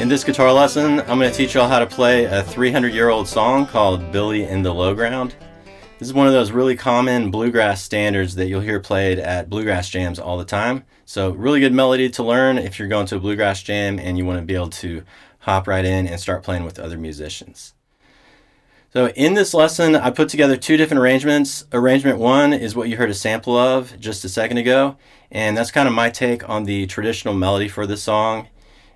In this guitar lesson, I'm going to teach y'all how to play a 300-year-old song called Billy in the Lowground. This is one of those really common bluegrass standards that you'll hear played at bluegrass jams all the time. So really good melody to learn if you're going to a bluegrass jam and you want to be able to hop right in and start playing with other musicians. So in this lesson, I put together two different arrangements. Arrangement one is what you heard a sample of just a second ago, and that's kind of my take on the traditional melody for this song.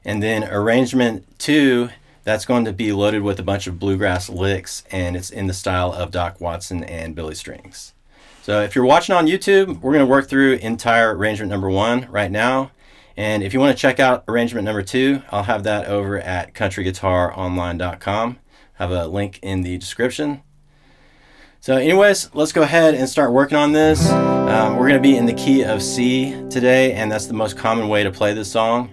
And then arrangement two, that's going to be loaded with a bunch of bluegrass licks, and it's in the style of Doc Watson and Billy Strings. So if you're watching on YouTube, we're going to work through entire arrangement number one right now. And if you want to check out arrangement number two, I'll have that over at countryguitaronline.com. Have a link in the description. So anyways, let's go ahead and start working on this. We're going to be in the key of C today, and that's the most common way to play this song.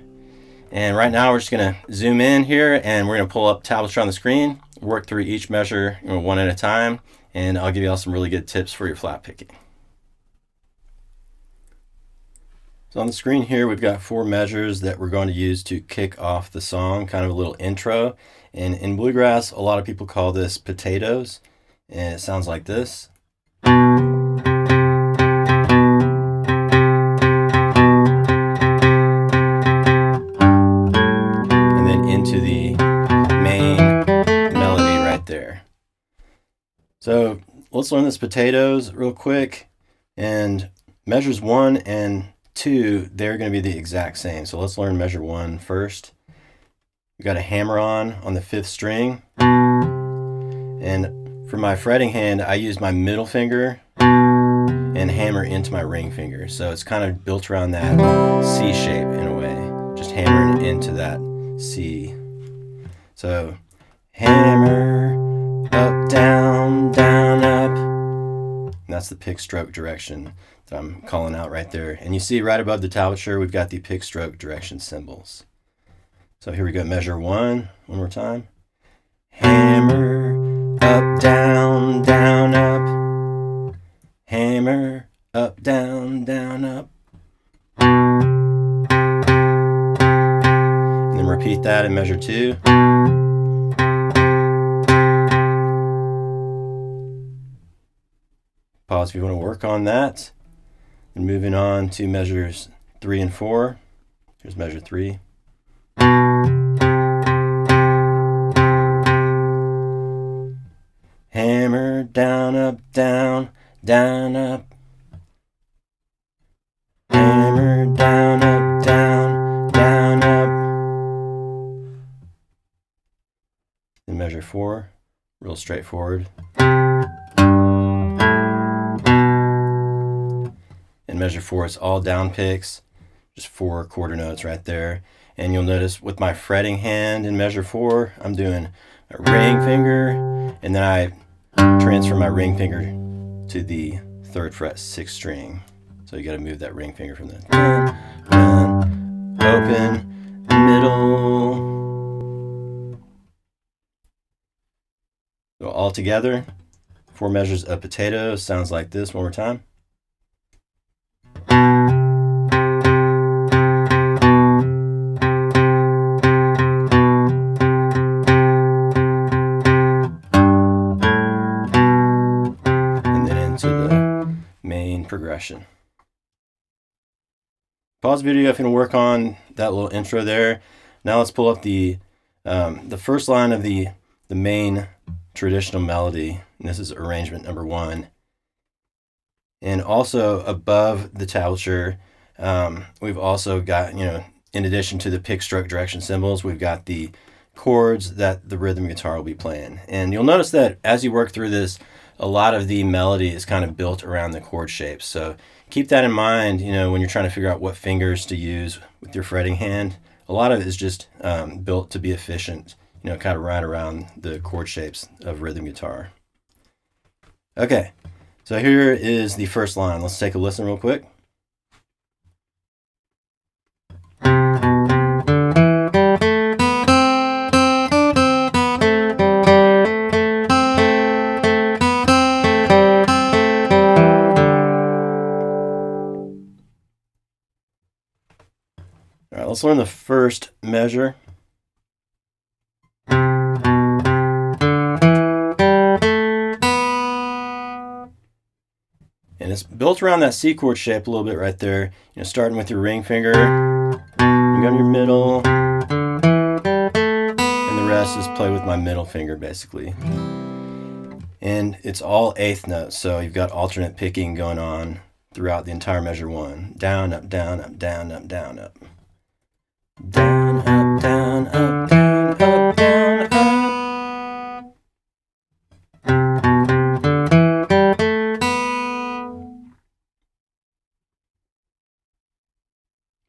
And right now we're just going to zoom in here, and we're going to pull up tablature on the screen, work through each measure one at a time, and I'll give you all some really good tips for your flat picking. So on the screen here, we've got four measures that we're going to use to kick off the song, kind of a little intro. And in bluegrass, a lot of people call this potatoes, and it sounds like this. So let's learn this potatoes real quick, and measures 1 and 2, they're going to be the exact same. So let's learn measure 1 first. We've got a hammer on the 5th string, and for my fretting hand I use my middle finger and hammer into my ring finger. So it's kind of built around that C shape in a way, just hammering into that C. So hammer, up, down, down, up. And that's the pick stroke direction that I'm calling out right there. And you see right above the tablature, we've got the pick stroke direction symbols. So here we go, measure 1, one more time. Hammer, up, down, down, up. Hammer, up, down, down, up. And then repeat that in measure 2. Pause if you want to work on that. And moving on to measures 3 and 4. Here's measure 3. Hammer, down, up, down, down, up. Hammer, down, up, down, down, up. And measure 4, real straightforward. In measure 4, it's all down picks, just 4 quarter notes right there. And you'll notice with my fretting hand in measure 4, I'm doing a ring finger, and then I transfer my ring finger to the 3rd fret 6th string. So you got to move that ring finger from the open, middle. So all together, 4 measures of potatoes sounds like this. One more time. Progression. Pause the video if you want to work on that little intro there. Now let's pull up the first line of the main traditional melody, and this is arrangement number 1. And also above the tablature, we've also got, in addition to the pick stroke direction symbols, we've got the chords that the rhythm guitar will be playing. And you'll notice that as you work through this, a lot of the melody is kind of built around the chord shapes. So keep that in mind, when you're trying to figure out what fingers to use with your fretting hand. A lot of it is just built to be efficient, kind of right around the chord shapes of rhythm guitar. Okay, so here is the first line. Let's take a listen real quick. All right, let's learn the first measure. it's built around that C chord shape a little bit right there. You know, starting with your ring finger, you go to your middle, and the rest is play with my middle finger basically. And it's all eighth notes, so you've got alternate picking going on throughout the entire measure one. Down, up, down, up, down, up, down, up. Down, up, down, up, down, up, down, up.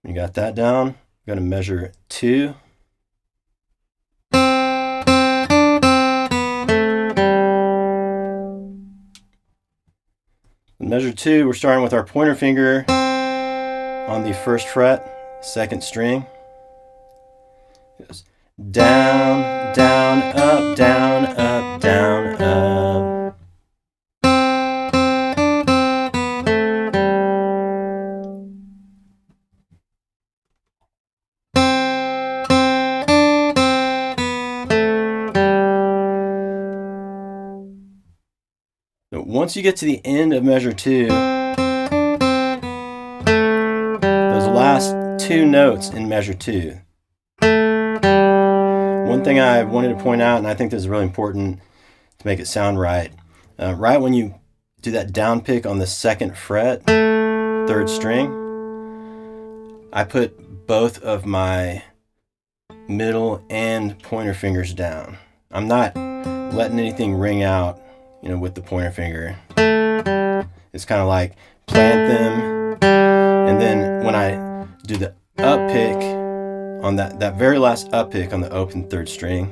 You got that down? You're going to measure 2. In measure 2, we're starting with our pointer finger on the 1st fret, 2nd string. It goes down, down, up, down, up, down, up. So once you get to the end of measure 2, those last 2 notes in measure 2. One thing I wanted to point out, and I think this is really important to make it sound right, right when you do that down pick on the 2nd fret, 3rd string, I put both of my middle and pointer fingers down. I'm not letting anything ring out, you know, with the pointer finger. It's kind of like plant them, and then when I do the up pick on that very last up pick on the open 3rd string,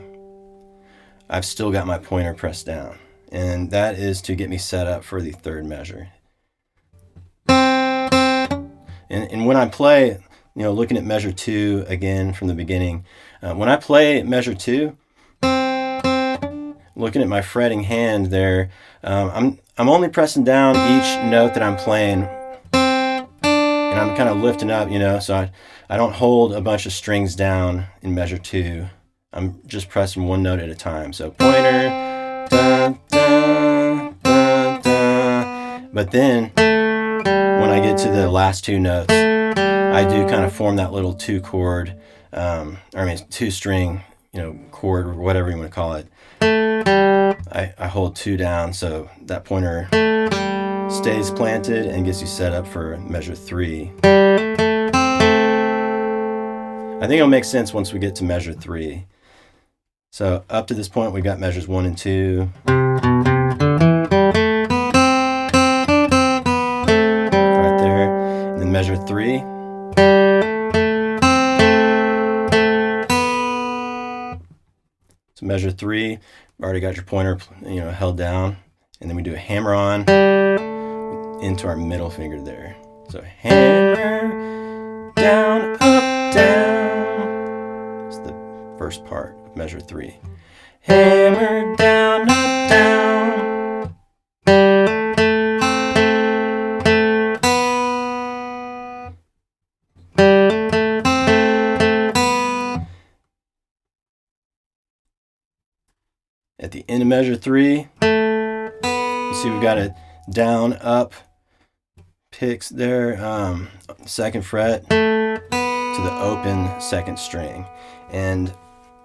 I've still got my pointer pressed down, and that is to get me set up for the 3rd measure. And when I play, you know, looking at measure 2 again from the beginning, when I play measure 2, looking at my fretting hand there, I'm only pressing down each note that I'm playing, and I'm kind of lifting up, you know, so I don't hold a bunch of strings down in measure 2. I'm just pressing one note at a time. So pointer, da, da, da, da. But then when I get to the last 2 notes, I do kind of form that little 2 chord, 2 string, you know, chord or whatever you want to call it. I hold 2 down, so that pointer stays planted and gets you set up for measure 3. I think it'll make sense once we get to measure 3. So up to this point, we've got measures 1 and 2. Right there. And then measure 3. So measure 3, already got your pointer, you know, held down, and then we do a hammer on into our middle finger there. So hammer down, up, down. It's the first part of measure 3. Hammer down, up, down. At the end of measure 3, you see we've got a down, up picks there, 2nd fret to the open 2nd string. And,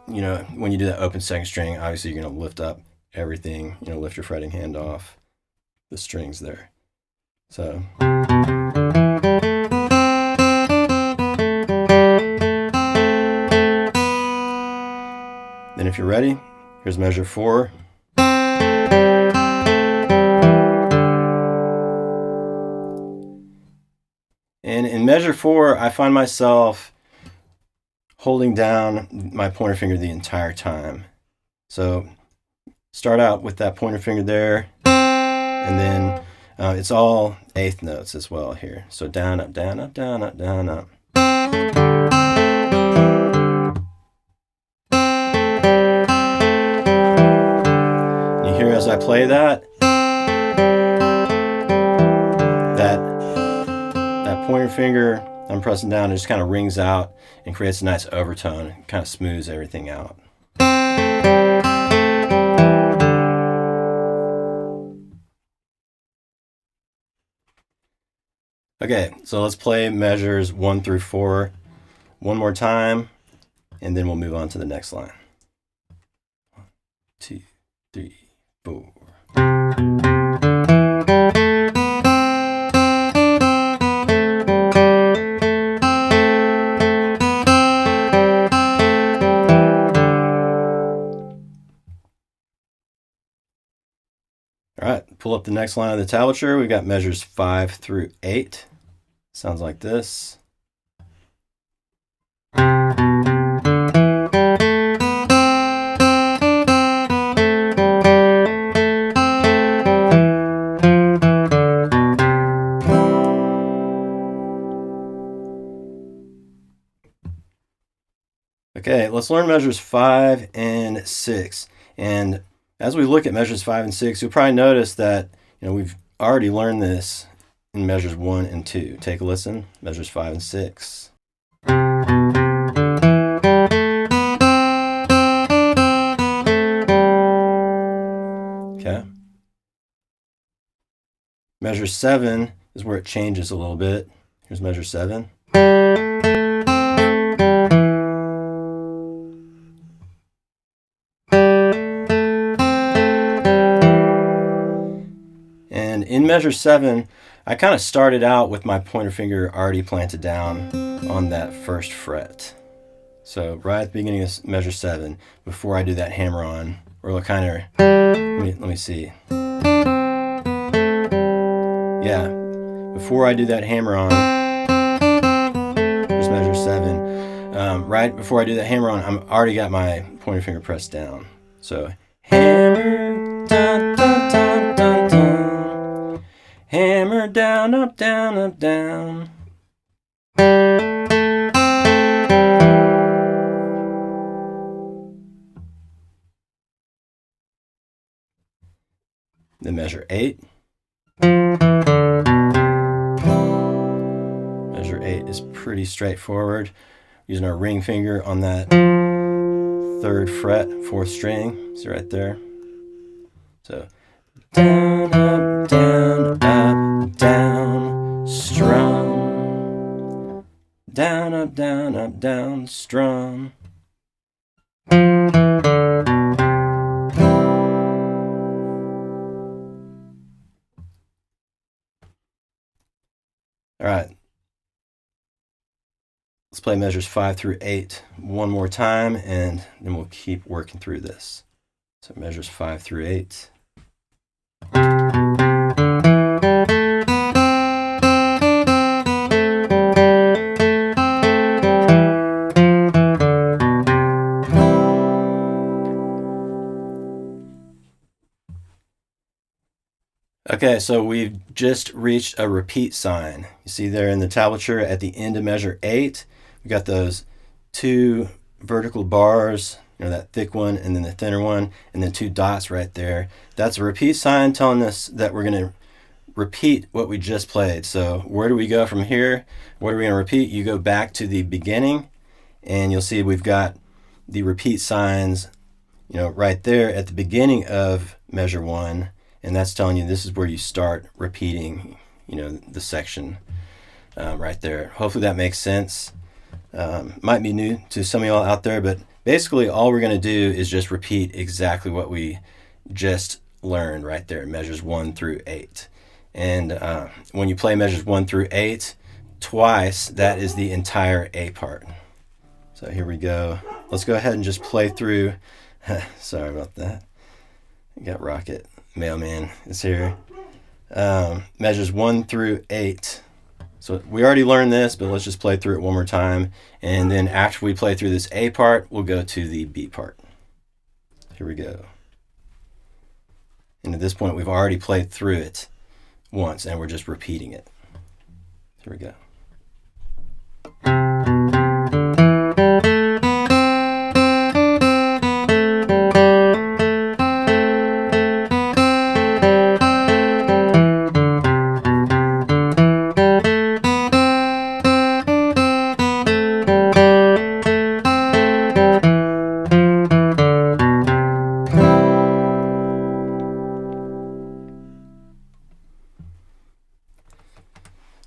you know, when you do that open 2nd string, obviously you're going to lift up everything, you know, lift your fretting hand off the strings there. So. Then if you're ready, here's measure 4. And in measure 4, I find myself holding down my pointer finger the entire time. So start out with that pointer finger there, and then it's all 8th notes as well here. So down, up, down, up, down, up, down, up. You hear as I play that pointer finger I'm pressing down, it just kind of rings out and creates a nice overtone. It kind of smooths everything out. Okay, so let's play measures 1 through 4 one more time, and then we'll move on to the next line. 1, 2, 3, 4. All right, pull up the next line of the tablature. We've got measures 5 through 8. Sounds like this. Okay, let's learn measures 5 and 6. And as we look at measures 5 and 6, you'll probably notice that we've already learned this in measures 1 and 2. Take a listen. Measures 5 and 6. Okay. Measure 7 is where it changes a little bit. Here's measure 7. And in measure 7, I kind of started out with my pointer finger already planted down on that first fret. So right at the beginning of measure 7, before I do that hammer on, or kind of, let me see. Yeah, before I do that hammer on, here's measure 7. Right before I do that hammer on, I'm already got my pointer finger pressed down. So hammer, dun, dun, dun, dun, dun. Hammer down, up, down, up, down. Then measure 8. Measure 8 is pretty straightforward. Using our ring finger on that 3rd fret, 4th string. See right there? So down, up, down, up, down, strum. Down, up, down, strum. All right. Let's play measures 5 through 8 one more time, and then we'll keep working through this. So measures 5 through 8. Okay, so we've just reached a repeat sign. You see there in the tablature at the end of measure 8, we got those 2 vertical bars, that thick one and then the thinner one, and then 2 dots right there. That's a repeat sign telling us that we're going to repeat what we just played. So where do we go from here? What are we going to repeat? You go back to the beginning, and you'll see we've got the repeat signs, right there at the beginning of measure 1. And that's telling you this is where you start repeating, the section right there. Hopefully that makes sense. Might be new to some of y'all out there, but basically all we're going to do is just repeat exactly what we just learned right there, measures 1 through 8. And when you play measures 1 through 8 twice, that is the entire A part. So here we go. Let's go ahead and just play through. Sorry about that. You got Rocket. Mailman is here. Measures 1 through 8. So we already learned this, but let's just play through it one more time. And then after we play through this A part, we'll go to the B part. Here we go. And at this point, we've already played through it once, and we're just repeating it. Here we go.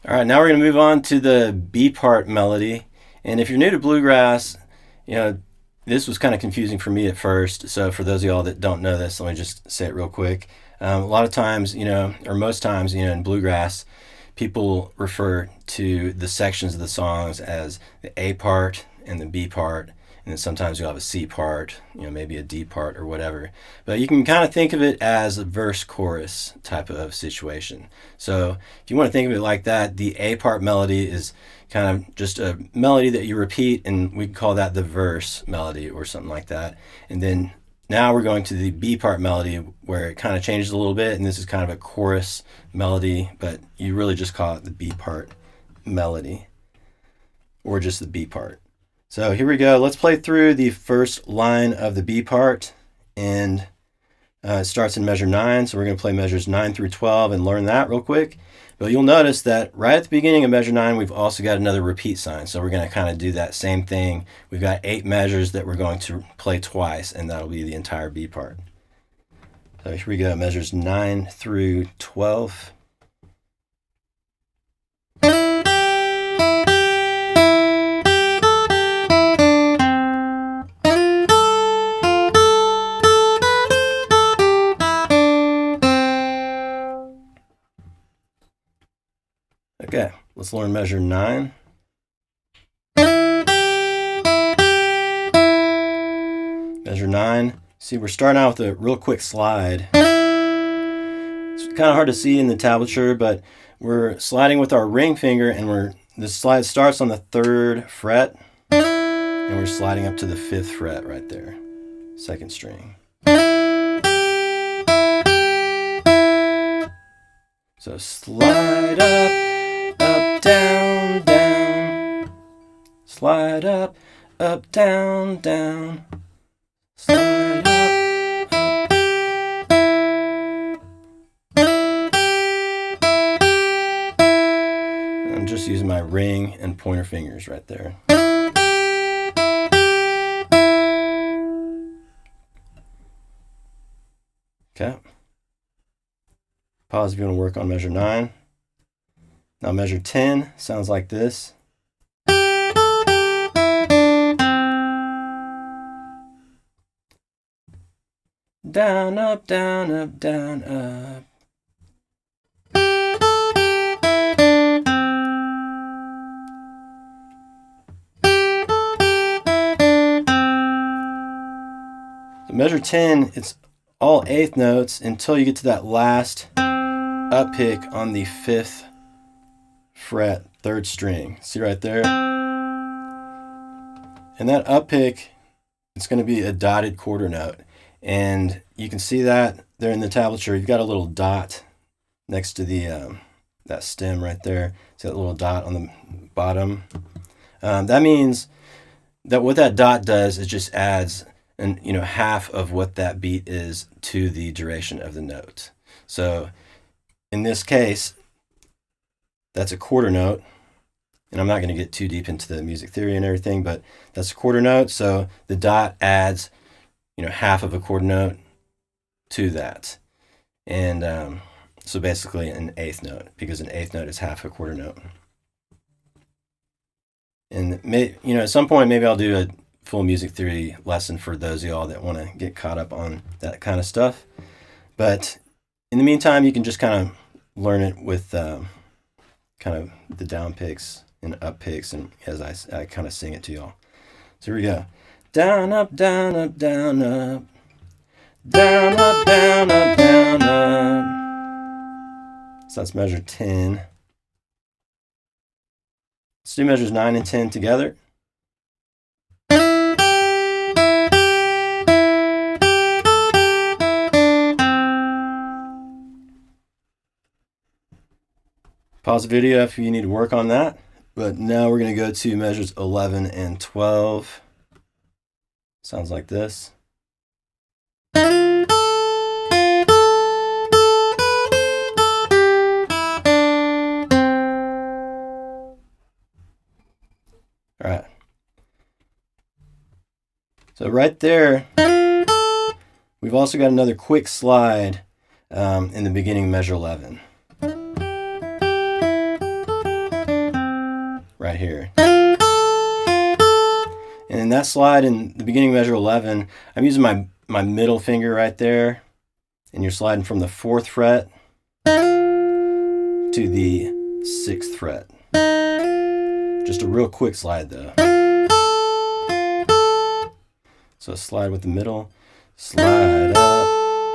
All right, now we're going to move on to the B part melody. And if you're new to bluegrass, this was kind of confusing for me at first. So for those of y'all that don't know this, let me just say it real quick. A lot of times, or most times, in bluegrass, people refer to the sections of the songs as the A part and the B part, and then sometimes you'll have a C part, maybe a D part or whatever. But you can kind of think of it as a verse-chorus type of situation. So if you want to think of it like that, the A part melody is kind of just a melody that you repeat, and we can call that the verse melody or something like that. And then now we're going to the B part melody where it kind of changes a little bit, and this is kind of a chorus melody, but you really just call it the B part melody or just the B part. So here we go. Let's play through the first line of the B part, and it starts in measure 9. So we're going to play measures 9 through 12 and learn that real quick. But you'll notice that right at the beginning of measure 9, we've also got another repeat sign. So we're going to kind of do that same thing. We've got 8 measures that we're going to play twice, and that'll be the entire B part. So here we go, measures 9 through 12. Okay, let's learn measure 9. Measure 9. See, we're starting out with a real quick slide. It's kind of hard to see in the tablature, but we're sliding with our ring finger, and the slide starts on the 3rd fret, and we're sliding up to the 5th fret right there, 2nd string. So slide up, down, down. Slide up, down, down. Slide up, I'm just using my ring and pointer fingers right there. Okay. Pause if you want to work on measure 9. Now measure 10 sounds like this. Down, up, down, up, down, up. So measure 10, it's all 8th notes until you get to that last up pick on the 5th fret, 3rd string. See right there? And that up pick, it's going to be a dotted quarter note. And you can see that there in the tablature. You've got a little dot next to the that stem right there. See that little dot on the bottom? That means that what that dot does is just adds half of what that beat is to the duration of the note. So in this case, that's a quarter note. And I'm not going to get too deep into the music theory and everything, but that's a quarter note. So the dot adds half of a quarter note to that. And so basically an 8th note, because an 8th note is half a quarter note. And at some point, maybe I'll do a full music theory lesson for those of y'all that want to get caught up on that kind of stuff. But in the meantime, you can just kind of learn it with kind of the down picks and up picks, and as I kind of sing it to y'all. So here we go. Down, up, down, up, down, up. Down, up, down, up, down, up. So that's measure 10. Let's do measures 9 and 10 together. Pause the video if you need to work on that. But now we're going to go to measures 11 and 12. Sounds like this. All right. So right there, we've also got another quick slide in the beginning of measure 11. right here. And in that slide in the beginning of measure 11, I'm using my middle finger right there, and you're sliding from the 4th fret to the 6th fret. Just a real quick slide though. So slide with the middle, slide up,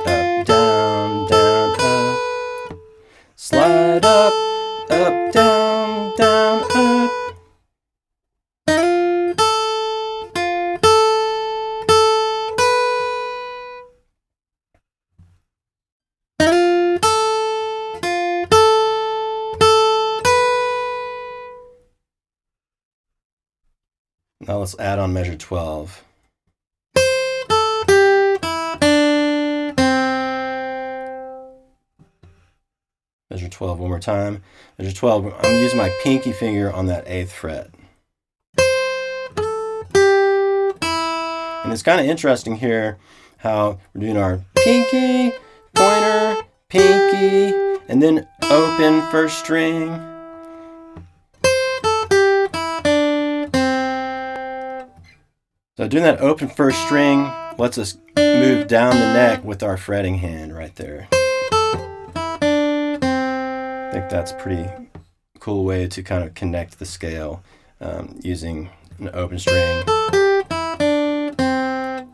up, down, down, up. Slide up, up, down, down, up. Now let's add on measure 12. Measure 12 one more time. Measure 12, I'm using my pinky finger on that 8th fret. And it's kind of interesting here how we're doing our pinky, pointer, pinky, and then open 1st string. So doing that open 1st string lets us move down the neck with our fretting hand right there. I think that's a pretty cool way to kind of connect the scale using an open string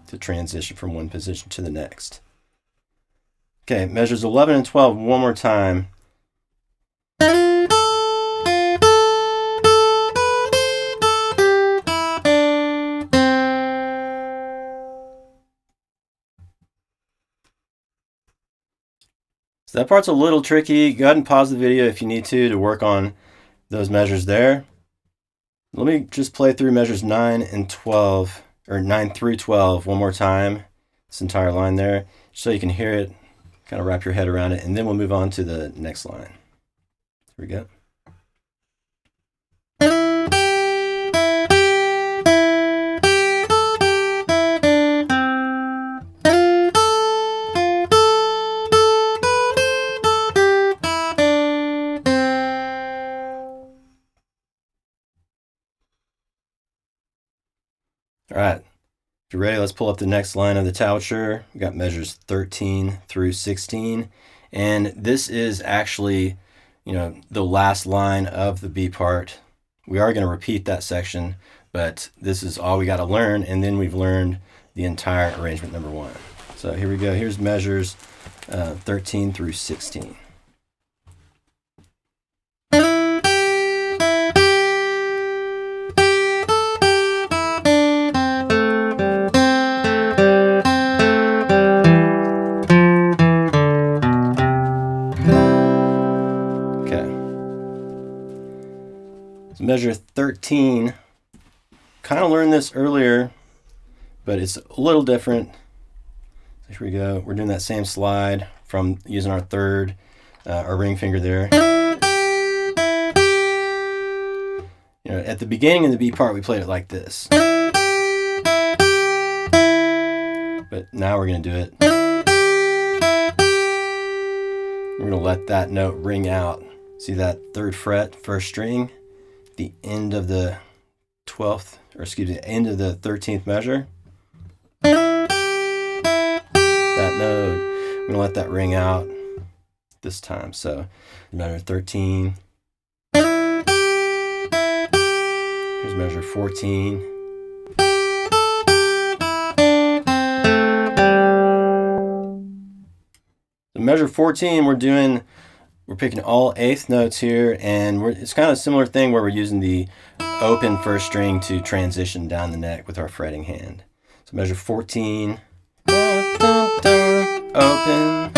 to transition from one position to the next. Okay, measures 11 and 12 one more time. So that part's a little tricky. Go ahead and pause the video if you need to work on those measures there. Let me just play through measures 9 and 12, or 9 through 12 one more time, this entire line there, so you can hear it, kind of wrap your head around it, and then we'll move on to the next line. Here we go. All right, if you're ready, let's pull up the next line of the tablature. We got measures 13 through 16, and this is actually, the last line of the B part. We are going to repeat that section, but this is all we got to learn, and then we've learned the entire arrangement number 1. So here we go. Here's measures 13 through 16. Measure 13, kind of learned this earlier, but it's a little different. So here we go. We're doing that same slide from using our 3rd, our ring finger there. At the beginning of the B part, we played it like this. But now we're going to do it. We're going to let that note ring out. See that 3rd fret, 1st string? The end of the 12th, or excuse me, end of the 13th measure. That note, I'm going to let that ring out this time. So measure 13. Here's measure 14. So measure 14, we're picking all 8th notes here, and it's kind of a similar thing where we're using the open 1st string to transition down the neck with our fretting hand. So measure 14, dun, dun, dun, open.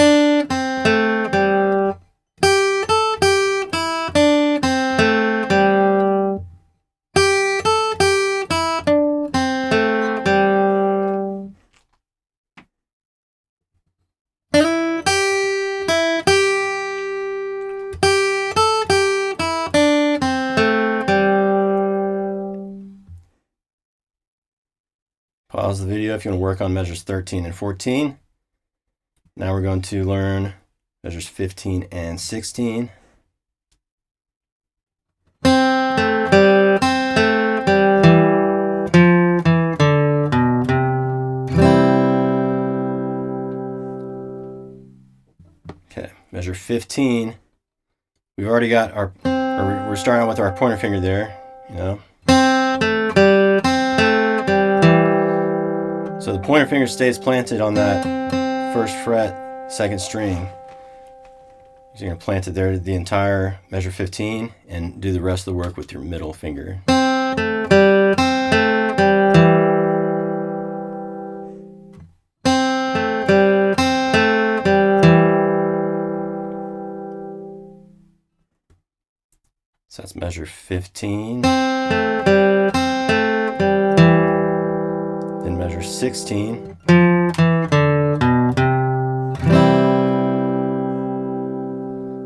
Pause the video if you want to work on measures 13 and 14. Now we're going to learn measures 15 and 16. measure 15. We've already got our, or we're starting with our pointer finger there, you know. So the pointer finger stays planted on that first fret, second string. So you're going to plant it there the entire measure 15 and do the rest of the work with your middle finger. So that's measure 15. Then measure 16.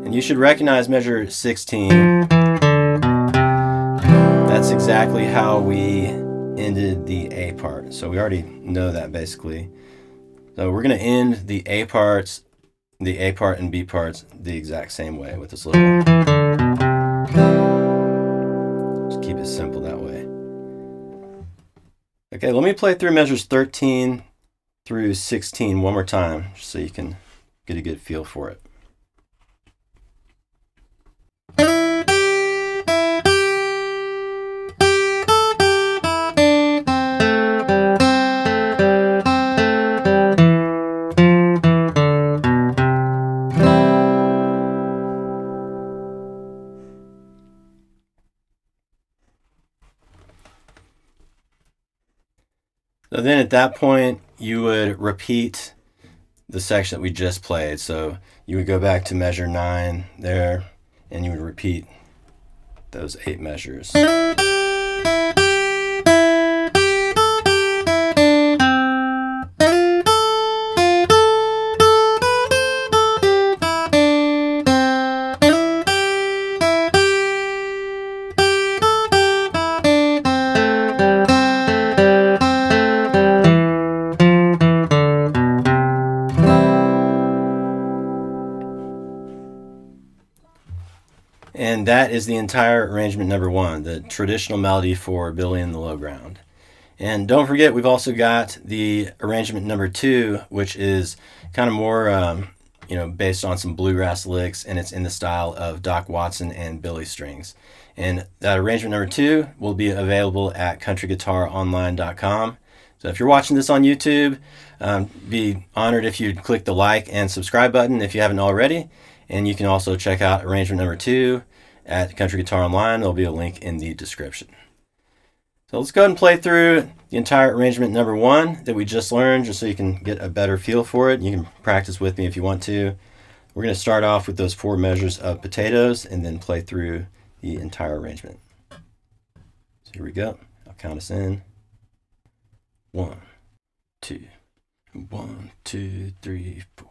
And you should recognize measure 16. That's exactly how we ended the A part. So we already know that basically. So we're going to end the A parts, the A part and B parts the exact same way with this little. Just keep it simple that way. Okay, let me play through measures 13 through 16 one more time, just so you can get a good feel for it. So then at that point, you would repeat the section that we just played. So you would go back to measure 9 there, and you would repeat those 8 measures. And that is the entire arrangement number 1, the traditional melody for Billy in the Lowground. And don't forget, we've also got the arrangement number 2, which is kind of more, based on some bluegrass licks, and it's in the style of Doc Watson and Billy strings. And that arrangement number 2 will be available at countryguitaronline.com. So if you're watching this on YouTube, be honored if you'd click the like and subscribe button if you haven't already. And you can also check out arrangement number 2 at Country Guitar Online. There'll be a link in the description. So let's go ahead and play through the entire arrangement number 1 that we just learned, just so you can get a better feel for it. You can practice with me if you want to. We're going to start off with those 4 measures of potatoes and then play through the entire arrangement. So here we go. I'll count us in. 1, 2, 1, 2, 3, 4.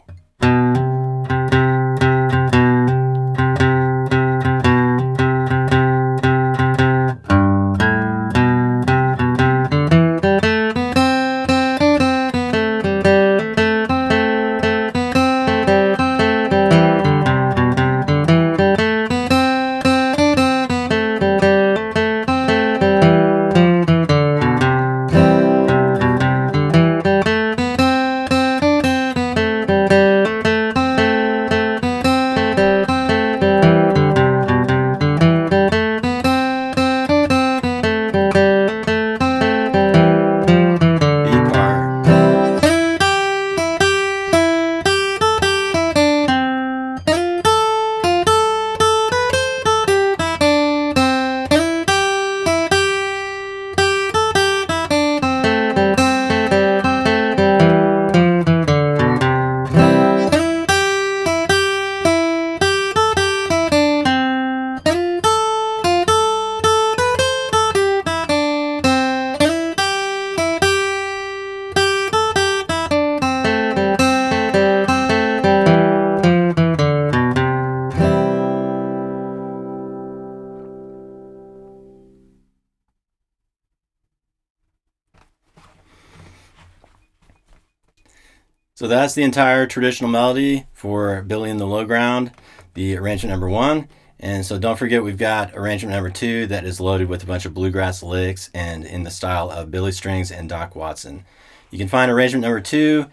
So that's the entire traditional melody for Billy in the Lowground, the arrangement number 1. And so don't forget, we've got arrangement number 2 that is loaded with a bunch of bluegrass licks and in the style of Billy strings and Doc Watson. You can find arrangement number 2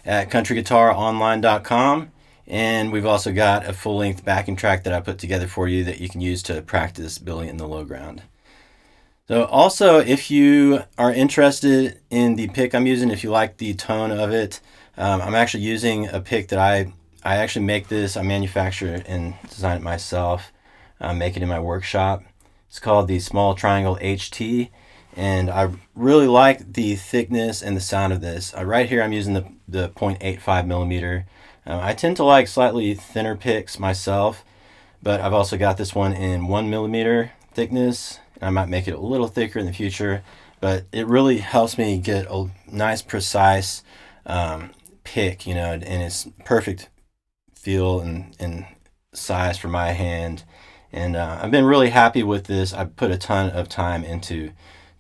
at countryguitaronline.com. And we've also got a full-length backing track that I put together for you that you can use to practice Billy in the Lowground. So also, if you are interested in the pick I'm using, if you like the tone of it, I'm actually using a pick that I actually make this. I manufacture and design it myself. I make it in my workshop. It's called the Small Triangle HT, and I really like the thickness and the sound of this. Right here I'm using the 0.85 millimeter. I tend to like slightly thinner picks myself, but I've also got this one in 1 millimeter thickness. I might make it a little thicker in the future, but it really helps me get a nice precise pick, and it's perfect feel and size for my hand. And I've been really happy with this. I put a ton of time into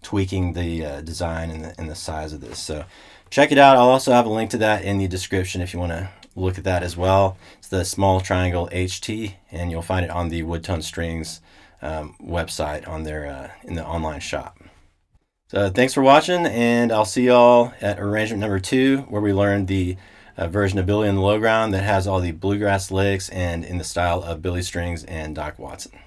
tweaking the design and the size of this. So check it out. I'll also have a link to that in the description if you want to look at that as well. It's the Small Triangle HT, and you'll find it on the Woodtone Strings website on their in the online shop. So thanks for watching, and I'll see y'all at arrangement number 2, where we learn the version of Billy in the Lowground that has all the bluegrass licks and in the style of Billy Strings and Doc Watson.